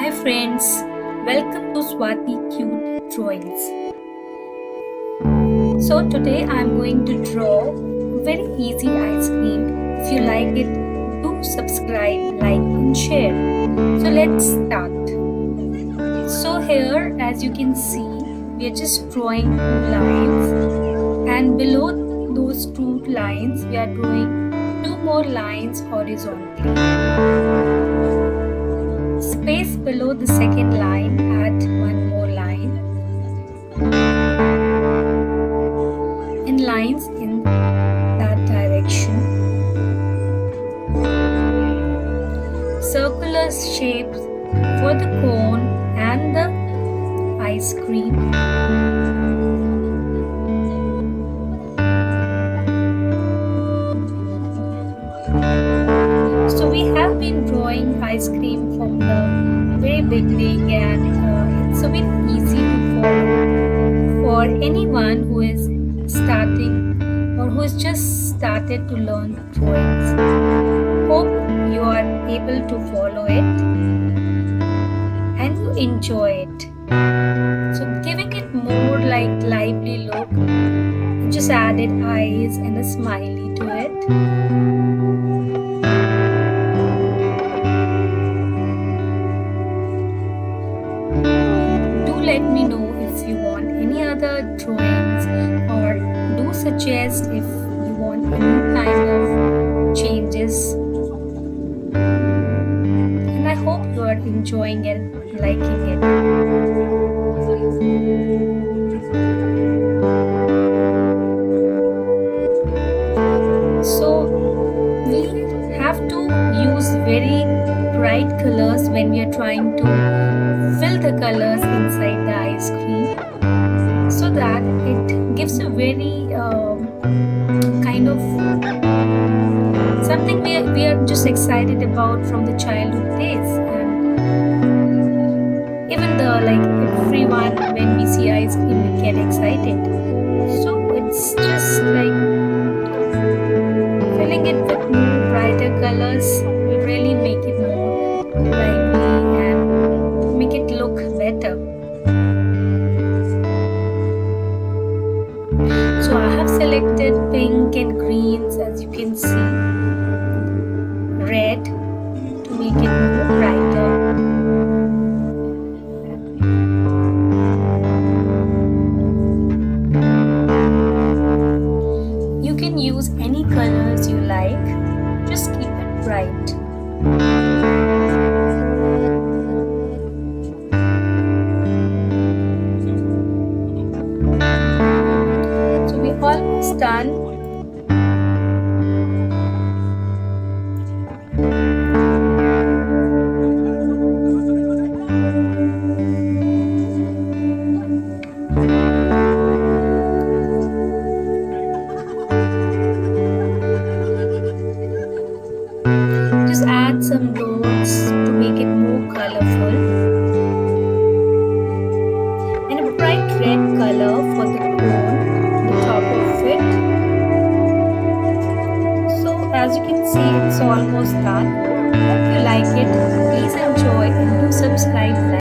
Hi friends, welcome to Swati Cute Drawings. So today I am going to draw very easy ice cream. If you like it, do subscribe, like and share. So let's start. So here as you can see, we are just drawing two lines, and below those two lines we are drawing two more lines horizontally. Space below the second line, add one more line, and lines in that direction. Circular shapes for the cone and the ice cream. So we have been drawing ice cream from the very beginning, and it's a bit easy to follow for anyone who is starting or who has just started to learn drawings. Hope you are able to follow it and you enjoy it. So giving it more like lively look, just added eyes and a smiley to it. Let me know if you want any other drawings, or do suggest if you want any kind of changes. And I hope you are enjoying and liking it. So we have to use very bright colors when we are trying to fill the colors inside the ice cream, so that it gives a very kind of something we are just excited about from the childhood days. And even the everyone, when we see ice cream, we get excited. So it's just like filling it with more brighter colors will really make it more lively and make it look better. So I have selected pink and greens, as you can see, red to make it more brighter. You can use any colors you like, just keep it bright. Almost done. Just add some dots to make it more colorful, and a bright red color for the cone. As you can see, it's almost done. Hope you like it. Please enjoy and do subscribe.